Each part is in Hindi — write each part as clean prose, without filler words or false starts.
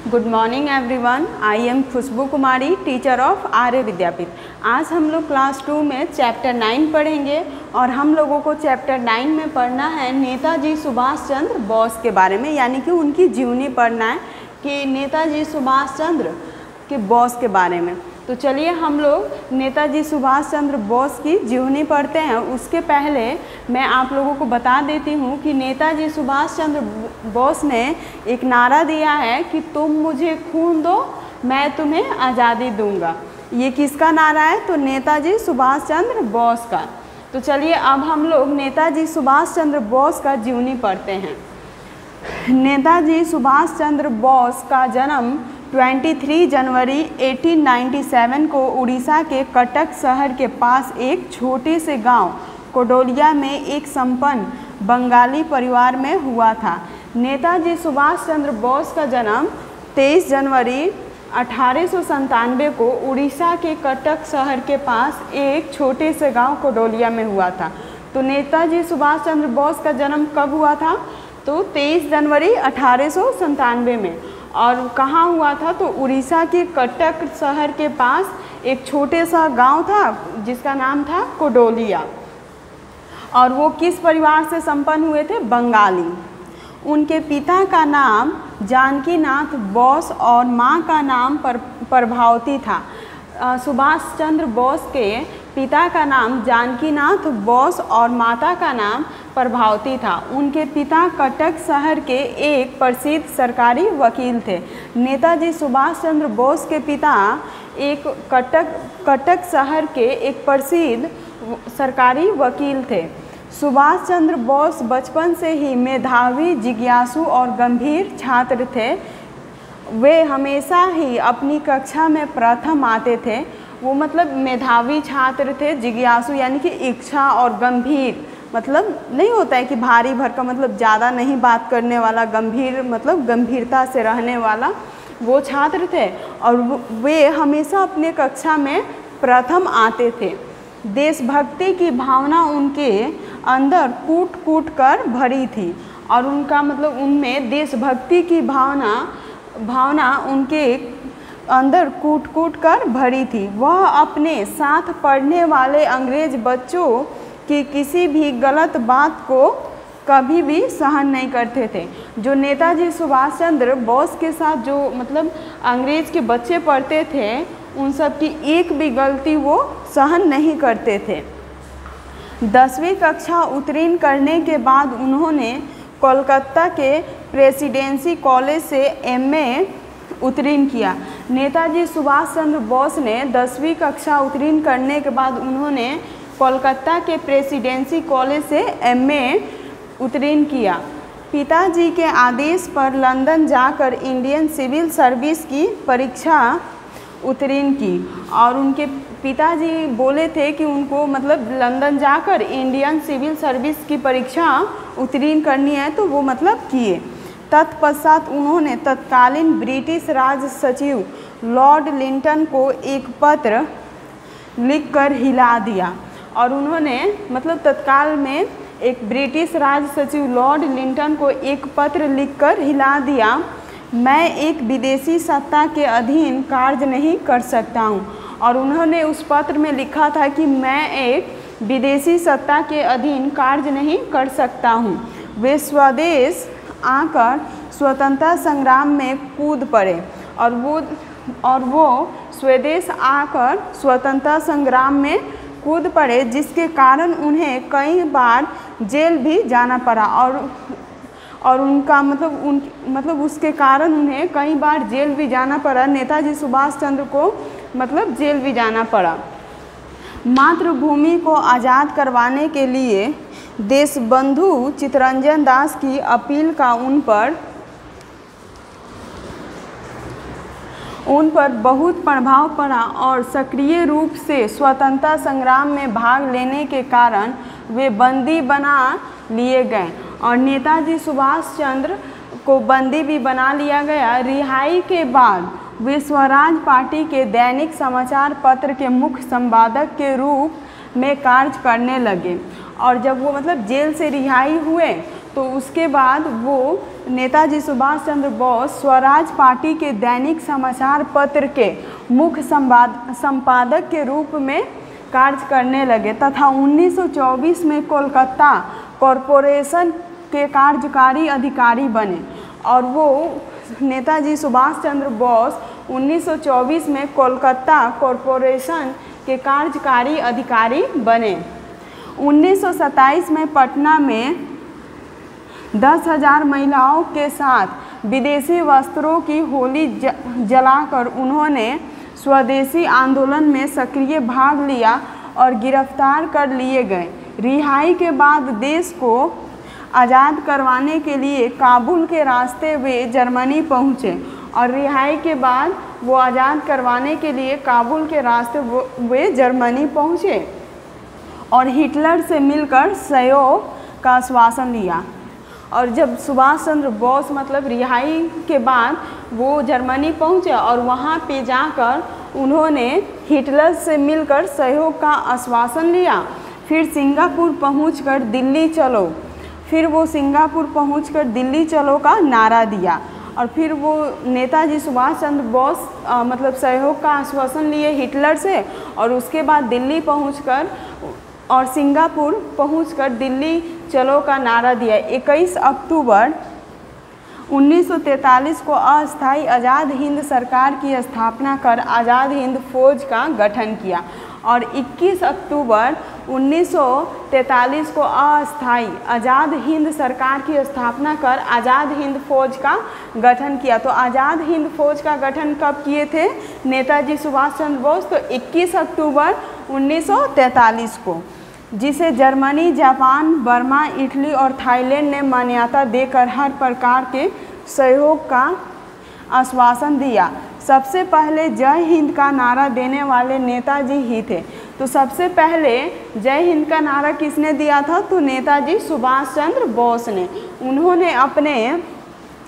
Good morning everyone. I am Khushbu Kumari, teacher of Arya Vidyapeeth. आज हम लोग क्लास 2 में चैप्टर 9 पढ़ेंगे और हम लोगों को चैप्टर 9 में पढ़ना है नेताजी सुभाष चंद्र बोस के बारे में, यानी कि उनकी जीवनी पढ़ना है कि नेताजी सुभाष चंद्र के बोस के बारे में। तो चलिए हम लोग नेताजी सुभाष चंद्र बोस की जीवनी पढ़ते हैं। उसके पहले मैं आप लोगों को बता देती हूँ कि नेताजी सुभाष चंद्र बोस ने एक नारा दिया है कि तुम मुझे खून दो, मैं तुम्हें आज़ादी दूंगा। ये किसका नारा है? तो नेताजी सुभाष चंद्र बोस का। तो चलिए अब हम लोग नेताजी सुभाष चंद्र बोस का जीवनी पढ़ते हैं। नेताजी सुभाष चंद्र बोस का जन्म 23 जनवरी 1897 को उड़ीसा के कटक शहर के पास एक छोटे से गांव कोडोलिया में एक संपन्न बंगाली परिवार में हुआ था। नेताजी सुभाष चंद्र बोस का जन्म 23 जनवरी 1897 को उड़ीसा के कटक शहर के पास एक छोटे से गांव कोडोलिया में हुआ था। तो नेताजी सुभाष चंद्र बोस का जन्म कब हुआ था? तो 23 जनवरी 1897 में। और कहाँ हुआ था? तो उड़ीसा के कटक शहर के पास एक छोटे सा गांव था जिसका नाम था कोडोलिया। और वो किस परिवार से संपन्न हुए थे? बंगाली। उनके पिता का नाम जानकीनाथ बोस और माँ का नाम प्रभावती था। सुभाष चंद्र बोस के पिता का नाम जानकीनाथ बोस और माता का नाम प्रभावती था। उनके पिता कटक शहर के एक प्रसिद्ध सरकारी वकील थे। नेताजी सुभाष चंद्र बोस के पिता एक कटक शहर के एक प्रसिद्ध सरकारी वकील थे। सुभाष चंद्र बोस बचपन से ही मेधावी, जिज्ञासु और गंभीर छात्र थे। वे हमेशा ही अपनी कक्षा में प्रथम आते थे। वो मतलब मेधावी छात्र थे, जिज्ञासु यानी कि इच्छा, और गंभीर मतलब नहीं होता है कि भारी भरकम, मतलब ज़्यादा नहीं बात करने वाला, गंभीर मतलब गंभीरता से रहने वाला वो छात्र थे। और वे हमेशा अपने कक्षा में प्रथम आते थे। देशभक्ति की भावना उनके अंदर कूट कूट कर भरी थी और उनका मतलब उनमें देशभक्ति की भावना उनके अंदर कूट कूट कर भरी थी। वह अपने साथ पढ़ने वाले अंग्रेज बच्चों की किसी भी गलत बात को कभी भी सहन नहीं करते थे। जो नेताजी सुभाष चंद्र बोस के साथ जो मतलब अंग्रेज के बच्चे पढ़ते थे, उन सब की एक भी गलती वो सहन नहीं करते थे। 10वीं कक्षा उत्तीर्ण करने के बाद उन्होंने कोलकाता के प्रेसिडेंसी कॉलेज से एमए उत्तीर्ण किया। नेताजी सुभाष चंद्र बोस ने 10वीं कक्षा उत्तीर्ण करने के बाद उन्होंने कोलकाता के प्रेसिडेंसी कॉलेज से एमए उत्तीर्ण किया। पिताजी के आदेश पर लंदन जाकर इंडियन सिविल सर्विस की परीक्षा उत्तीर्ण की। और उनके पिताजी बोले थे कि उनको मतलब लंदन जाकर इंडियन सिविल सर्विस की परीक्षा उत्तीर्ण करनी है, तो वो मतलब किए। तत्पश्चात उन्होंने तत्कालीन ब्रिटिश राज सचिव लॉर्ड लिंटन को एक पत्र लिखकर हिला दिया। और उन्होंने मतलब तत्काल में एक ब्रिटिश राज सचिव लॉर्ड लिंटन को एक पत्र लिखकर हिला दिया, मैं एक विदेशी सत्ता के अधीन कार्य नहीं कर सकता हूँ। और उन्होंने उस पत्र में लिखा था कि मैं एक विदेशी सत्ता के अधीन कार्य नहीं कर सकता हूँ। वे स्वदेश आकर स्वतंत्रता संग्राम में कूद पड़े और वो स्वदेश आकर स्वतंत्रता संग्राम में कूद पड़े, जिसके कारण उन्हें कई बार जेल भी जाना पड़ा। और उनका मतलब उसके कारण उन्हें कई बार जेल भी जाना पड़ा। नेताजी सुभाष चंद्र को मतलब जेल भी जाना पड़ा। मातृभूमि को आज़ाद करवाने के लिए देशबंधु चित्तरंजन दास की अपील का उन पर बहुत प्रभाव पड़ा और सक्रिय रूप से स्वतंत्रता संग्राम में भाग लेने के कारण वे बंदी बना लिए गए और नेताजी सुभाष चंद्र को बंदी भी बना लिया गया। रिहाई के बाद वे स्वराज पार्टी के दैनिक समाचार पत्र के मुख्य संपादक के रूप में कार्य करने लगे। और जब वो मतलब जेल से रिहाई हुए तो उसके बाद वो नेताजी सुभाष चंद्र बोस स्वराज पार्टी के दैनिक समाचार पत्र के मुख्य संपादक के रूप में कार्य करने लगे तथा 1924 में कोलकाता कॉरपोरेशन के कार्यकारी अधिकारी बने। और वो नेताजी सुभाष चंद्र बोस 1924 में कोलकाता कॉरपोरेशन के कार्यकारी अधिकारी बने। 1927 में पटना में 10,000 महिलाओं के साथ विदेशी वस्त्रों की होली जलाकर उन्होंने स्वदेशी आंदोलन में सक्रिय भाग लिया और गिरफ्तार कर लिए गए। रिहाई के बाद देश को आज़ाद करवाने के लिए काबुल के रास्ते वे जर्मनी पहुँचे और रिहाई के बाद वो आज़ाद करवाने के लिए काबुल के रास्ते वे जर्मनी पहुँचे और हिटलर से मिलकर सहयोग का आश्वासन लिया। और जब सुभाष चंद्र बोस मतलब रिहाई के बाद वो जर्मनी पहुँचे और वहाँ पे जाकर उन्होंने हिटलर से मिलकर सहयोग का आश्वासन लिया। फिर सिंगापुर पहुँचकर दिल्ली चलो, फिर वो सिंगापुर पहुँचकर दिल्ली चलो का नारा दिया और फिर वो नेताजी सुभाष चंद्र बोस मतलब सहयोग का आश्वासन लिए हिटलर से और उसके बाद दिल्ली पहुँचकर और सिंगापुर पहुंचकर दिल्ली चलो का नारा दिया। 21 अक्टूबर 1943 को अस्थायी आज़ाद हिंद सरकार की स्थापना कर आज़ाद हिंद फौज का गठन किया और 21 अक्टूबर 1943 को अस्थायी आज़ाद हिंद सरकार की स्थापना कर आज़ाद हिंद फौज का गठन किया। तो आज़ाद हिंद फौज का गठन कब किए थे नेताजी सुभाष चंद्र बोस? तो 21 अक्टूबर 1943 को, जिसे जर्मनी, जापान, बर्मा, इटली और थाईलैंड ने मान्यता देकर हर प्रकार के सहयोग का आश्वासन दिया। सबसे पहले जय हिंद का नारा देने वाले नेताजी ही थे। तो सबसे पहले जय हिंद का नारा किसने दिया था? तो नेताजी सुभाष चंद्र बोस ने। उन्होंने अपने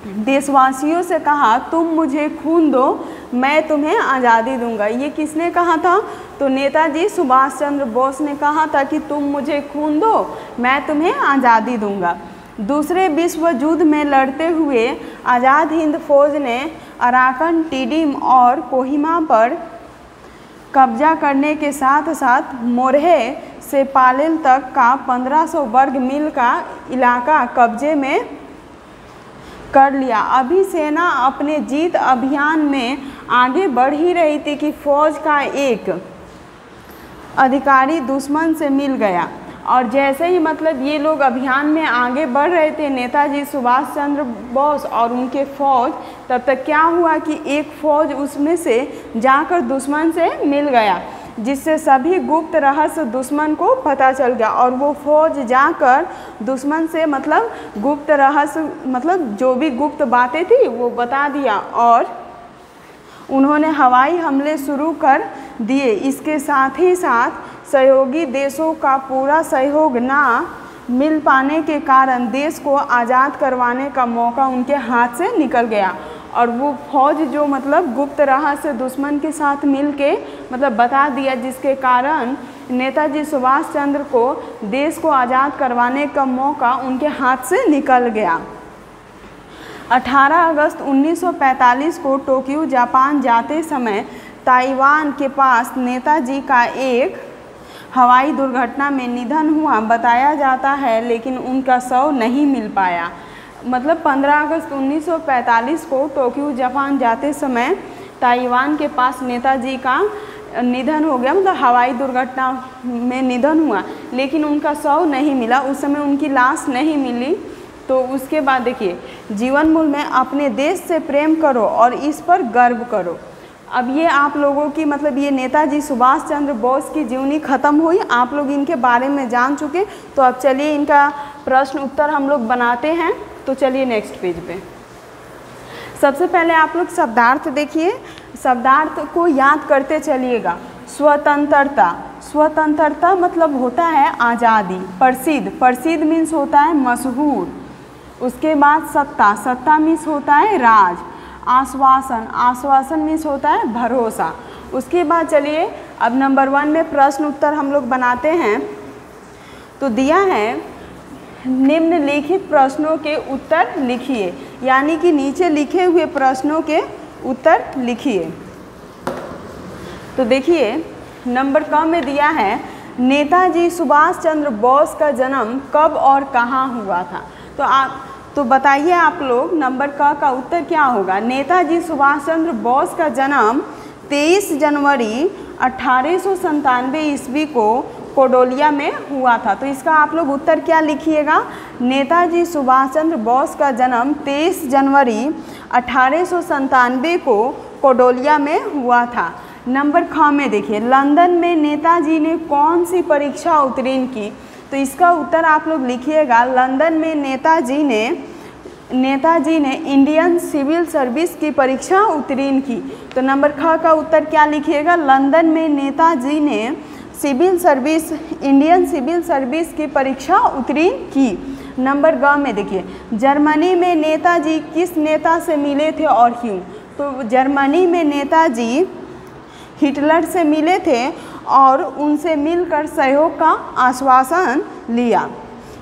देशवासियों से कहा, तुम मुझे खून दो, मैं तुम्हें आज़ादी दूंगा। ये किसने कहा था? तो नेताजी सुभाष चंद्र बोस ने कहा था कि तुम मुझे खून दो, मैं तुम्हें आज़ादी दूंगा। दूसरे विश्व युद्ध में लड़ते हुए आज़ाद हिंद फौज ने अराकन, टीडिम और कोहिमा पर कब्जा करने के साथ साथ मोरहे से पालेल तक का 1500 वर्ग मील का इलाका कब्जे में कर लिया। अभी सेना अपने जीत अभियान में आगे बढ़ ही रही थी कि फौज का एक अधिकारी दुश्मन से मिल गया और जैसे ही मतलब ये लोग अभियान में आगे बढ़ रहे थे नेताजी सुभाष चंद्र बोस और उनके फौज, तब तक क्या हुआ कि एक फौज उसमें से जाकर दुश्मन से मिल गया, जिससे सभी गुप्त रहस्य दुश्मन को पता चल गया और वो फौज जाकर दुश्मन से मतलब गुप्त रहस्य मतलब जो भी गुप्त बातें थी वो बता दिया और उन्होंने हवाई हमले शुरू कर दिए। इसके साथ ही साथ सहयोगी देशों का पूरा सहयोग ना मिल पाने के कारण देश को आज़ाद करवाने का मौका उनके हाथ से निकल गया और वो फौज जो मतलब गुप्त रहस्य दुश्मन के साथ मिलके मतलब बता दिया, जिसके कारण नेताजी सुभाष चंद्र को देश को आज़ाद करवाने का मौका उनके हाथ से निकल गया। 18 अगस्त 1945 को टोक्यो जापान जाते समय ताइवान के पास नेताजी का एक हवाई दुर्घटना में निधन हुआ बताया जाता है, लेकिन उनका शव नहीं मिल पाया। मतलब 15 अगस्त 1945 को टोक्यो जापान जाते समय ताइवान के पास नेताजी का निधन हो गया, मतलब हवाई दुर्घटना में निधन हुआ, लेकिन उनका शव नहीं मिला। उस समय उनकी लाश नहीं मिली। तो उसके बाद देखिए, जीवन मूल में अपने देश से प्रेम करो और इस पर गर्व करो। अब ये आप लोगों की मतलब ये नेताजी सुभाष चंद्र बोस की जीवनी ख़त्म हुई, आप लोग इनके बारे में जान चुके। तो अब चलिए इनका प्रश्न उत्तर हम लोग बनाते हैं। तो चलिए नेक्स्ट पेज पे सबसे पहले आप लोग शब्दार्थ देखिए, शब्दार्थ को याद करते चलिएगा। स्वतंत्रता, स्वतंत्रता मतलब होता है आज़ादी। प्रसिद्ध, प्रसिद्ध मीन्स होता है मशहूर। उसके बाद सत्ता, सत्ता मीन्स होता है राज। आश्वासन, आश्वासन मीन्स होता है भरोसा। उसके बाद चलिए अब नंबर 1 में प्रश्न उत्तर हम लोग बनाते हैं। तो दिया है निम्नलिखित प्रश्नों के उत्तर लिखिए। यानी कि नीचे लिखे हुए प्रश्नों के उत्तर लिखिए। तो देखिए नंबर क में दिया है नेताजी सुभाष चंद्र बोस का जन्म कब और कहाँ हुआ था। तो बताइए आप लोग नंबर क का उत्तर क्या होगा। नेताजी सुभाष चंद्र बोस का जन्म 23 जनवरी 1897 ईस्वी को कोडोलिया में हुआ था। तो इसका आप लोग उत्तर क्या लिखिएगा। नेताजी सुभाष चंद्र बोस का जन्म 23 जनवरी 1897 को कोडोलिया में हुआ था। नंबर ख में देखिए लंदन में नेताजी ने कौन सी परीक्षा उत्तीर्ण की। तो इसका उत्तर आप लोग लिखिएगा लंदन में नेताजी ने इंडियन सिविल सर्विस की परीक्षा उत्तीर्ण की। तो नंबर ख का उत्तर क्या लिखिएगा। लंदन में नेताजी ने इंडियन सिविल सर्विस की परीक्षा उत्तीर्ण की। नंबर ग में देखिए जर्मनी में नेताजी किस नेता से मिले थे और क्यों। तो जर्मनी में नेताजी हिटलर से मिले थे और उनसे मिलकर सहयोग का आश्वासन लिया।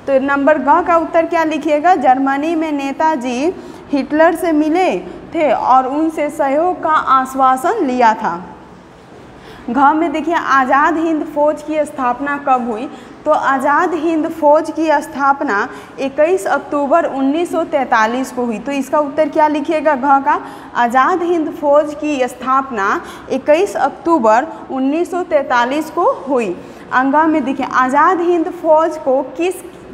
तो नंबर ग का उत्तर क्या लिखिएगा। जर्मनी में नेताजी हिटलर से मिले थे और उनसे सहयोग का आश्वासन लिया था। घ में देखिए आज़ाद हिंद फौज की स्थापना कब हुई। तो आज़ाद हिंद फौज की स्थापना 21 अक्टूबर 1943 को हुई। तो इसका उत्तर क्या लिखिएगा घ का। आज़ाद हिंद फौज की स्थापना 21 अक्टूबर 1943 को हुई। अंगा में देखिए आज़ाद हिंद फौज को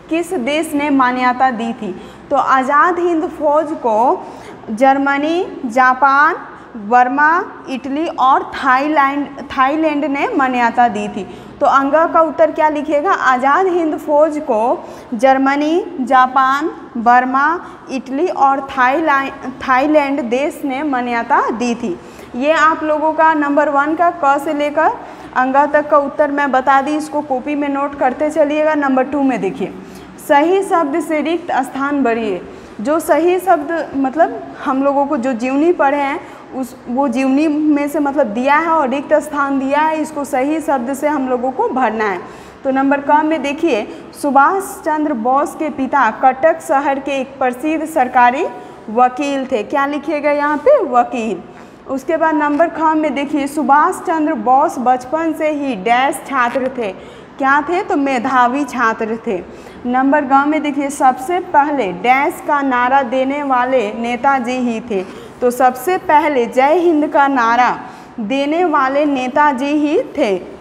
किस देश ने मान्यता दी थी। तो आज़ाद हिंद फौज को जर्मनी, जापान, बर्मा, इटली और थाईलैंड ने मान्यता दी थी। तो अंगा का उत्तर क्या लिखिएगा। आज़ाद हिंद फौज को जर्मनी, जापान, बर्मा, इटली और थाईलैंड देश ने मान्यता दी थी। ये आप लोगों का नंबर 1 का क से लेकर अंगा तक का उत्तर मैं बता दी, इसको कॉपी में नोट करते चलिएगा। नंबर 2 में देखिए सही शब्द से रिक्त स्थान भरिए। जो सही शब्द मतलब हम लोगों को जो जीवनी पढ़े हैं वो जीवनी में से मतलब दिया है और रिक्त स्थान दिया है, इसको सही शब्द से हम लोगों को भरना है। तो नंबर क में देखिए सुभाष चंद्र बोस के पिता कटक शहर के एक प्रसिद्ध सरकारी वकील थे। क्या लिखिएगा यहाँ पे वकील। उसके बाद नंबर ख में देखिए सुभाष चंद्र बोस बचपन से ही डैश छात्र थे। क्या थे। तो मेधावी छात्र थे। नंबर ग में देखिए सबसे पहले डैश का नारा देने वाले नेताजी ही थे। तो सबसे पहले जय हिंद का नारा देने वाले नेताजी ही थे।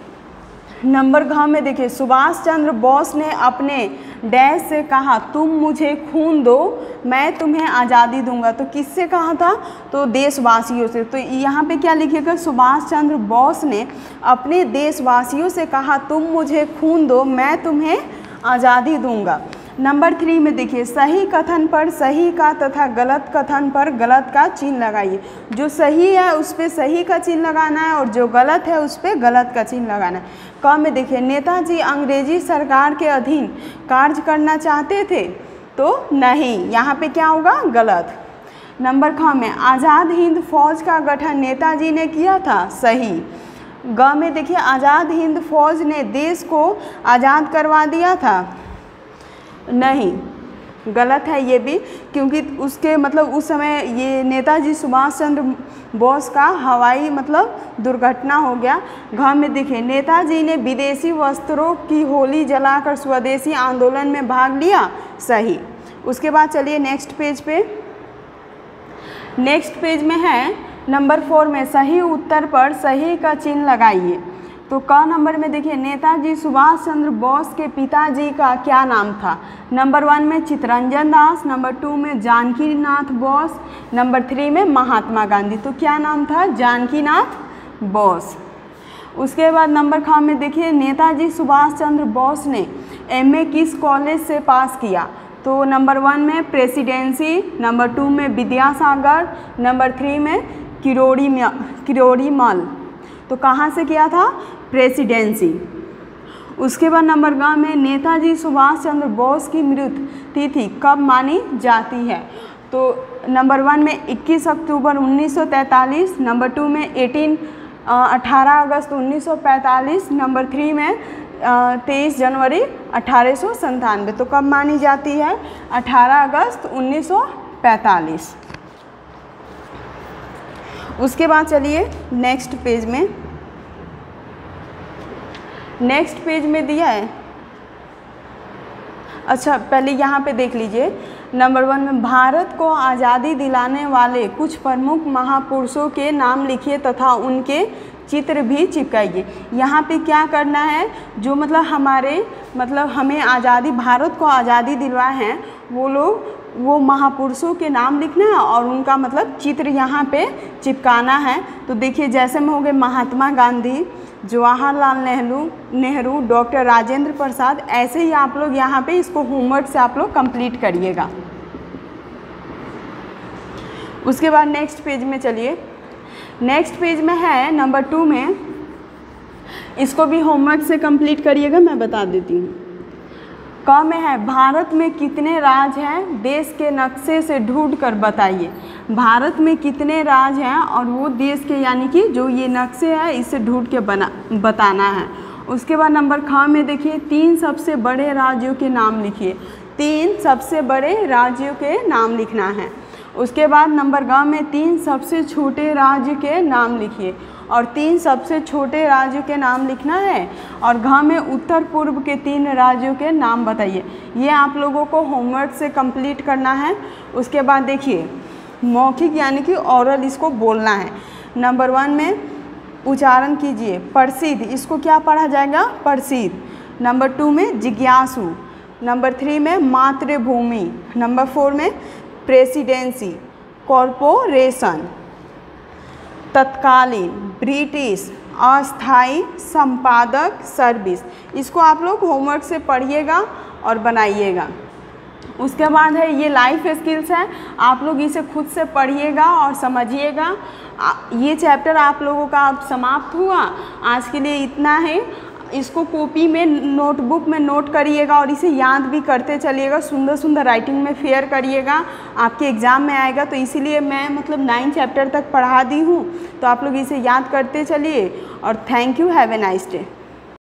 नंबर घ में देखिए सुभाष चंद्र बोस ने अपने डैश से कहा तुम मुझे खून दो मैं तुम्हें आज़ादी दूंगा। तो किससे कहा था। तो देशवासियों से। तो यहाँ पे क्या लिखिएगा सुभाष चंद्र बोस ने अपने देशवासियों से कहा तुम मुझे खून दो मैं तुम्हें आज़ादी दूंगा। नंबर 3 में देखिए सही कथन पर सही का तथा गलत कथन पर गलत का चिन्ह लगाइए। जो सही है उस पर सही का चिन्ह लगाना है और जो गलत है उस पर गलत का चिन्ह लगाना है। क में देखिए नेताजी अंग्रेजी सरकार के अधीन कार्य करना चाहते थे। तो नहीं, यहाँ पे क्या होगा गलत। नंबर ख में आज़ाद हिंद फौज का गठन नेताजी ने किया था। सही। ग में देखिए आज़ाद हिंद फौज ने देश को आज़ाद करवा दिया था। नहीं, गलत है ये भी, क्योंकि उसके मतलब उस समय ये नेताजी सुभाष चंद्र बोस का हवाई मतलब दुर्घटना हो गया। घ में देखिए नेताजी ने विदेशी वस्त्रों की होली जलाकर स्वदेशी आंदोलन में भाग लिया। सही। उसके बाद चलिए नेक्स्ट पेज पे। नेक्स्ट पेज में है नंबर 4 में सही उत्तर पर सही का चिन्ह लगाइए। तो क नंबर में देखिए नेताजी सुभाष चंद्र बोस के पिताजी का क्या नाम था। नंबर 1 में चित्तरंजन दास, नंबर 2 में जानकी नाथ बोस, नंबर 3 में महात्मा गांधी। तो क्या नाम था जानकी नाथ बोस। उसके बाद नंबर ख में देखिए नेताजी सुभाष चंद्र बोस ने एमए किस कॉलेज से पास किया। तो नंबर 1 में प्रेसिडेंसी, नंबर 2 में विद्यासागर, नंबर 3 में किरोड़ीमल। तो कहाँ से किया था प्रेसिडेंसी। उसके बाद नंबर ग में नेताजी सुभाष चंद्र बोस की मृत्यु तिथि कब मानी जाती है। तो नंबर 1 में 21 अक्टूबर 1943, नंबर 2 में 18 अगस्त 1945, नंबर 3 में 23 जनवरी 1897। तो कब मानी जाती है 18 अगस्त 1943 1945। उसके बाद चलिए नेक्स्ट पेज में, नेक्स्ट पेज में दिया है। अच्छा पहले यहाँ पे देख लीजिए, नंबर 1 में भारत को आज़ादी दिलाने वाले कुछ प्रमुख महापुरुषों के नाम लिखिए तथा उनके चित्र भी चिपकाइए। यहाँ पे क्या करना है, जो मतलब हमें आज़ादी, भारत को आज़ादी दिलवाए हैं वो लोग, वो महापुरुषों के नाम लिखना है और उनका मतलब चित्र यहाँ पे चिपकाना है। तो देखिए जैसे में हो गए महात्मा गांधी, जवाहरलाल नेहरू, डॉक्टर राजेंद्र प्रसाद, ऐसे ही आप लोग यहाँ पे इसको होमवर्क से आप लोग कंप्लीट करिएगा। उसके बाद नेक्स्ट पेज में चलिए, नेक्स्ट पेज में है नंबर 2 में, इसको भी होमवर्क से कंप्लीट करिएगा, मैं बता देती हूँ। क में है भारत में कितने राज्य हैं, देश के नक्शे से ढूंढ कर बताइए। भारत में कितने राज्य हैं और वो देश के यानी कि जो ये नक्शे है इससे ढूंढ के बताना है। उसके बाद नंबर ख में देखिए 3 सबसे बड़े राज्यों के नाम लिखिए। 3 सबसे बड़े राज्यों के नाम लिखना है। उसके बाद नंबर ग में 3 सबसे छोटे राज्य के नाम लिखिए और 3 सबसे छोटे राज्यों के नाम लिखना है। और घ में उत्तर पूर्व के 3 राज्यों के नाम बताइए। ये आप लोगों को होमवर्क से कंप्लीट करना है। उसके बाद देखिए मौखिक यानी कि ओरल, इसको बोलना है। नंबर 1 में उच्चारण कीजिए प्रसिद्ध, इसको क्या पढ़ा जाएगा, प्रसिद्ध। नंबर 2 में जिज्ञासु। नंबर 3 में मातृभूमि। नंबर 4 में प्रेसिडेंसी, कॉरपोरेशन, तत्कालीन, ब्रिटिश, अस्थाई, संपादक, सर्विस। इसको आप लोग होमवर्क से पढ़िएगा और बनाइएगा। उसके बाद है ये लाइफ स्किल्स है, आप लोग इसे खुद से पढ़िएगा और समझिएगा। ये चैप्टर आप लोगों का अब समाप्त हुआ। आज के लिए इतना है। इसको कॉपी में, नोटबुक में नोट करिएगा और इसे याद भी करते चलिएगा। सुंदर सुंदर राइटिंग में फेयर करिएगा, आपके एग्ज़ाम में आएगा। तो इसीलिए मैं 9 चैप्टर तक पढ़ा दी हूँ, तो आप लोग इसे याद करते चलिए। और thank you, have a nice day.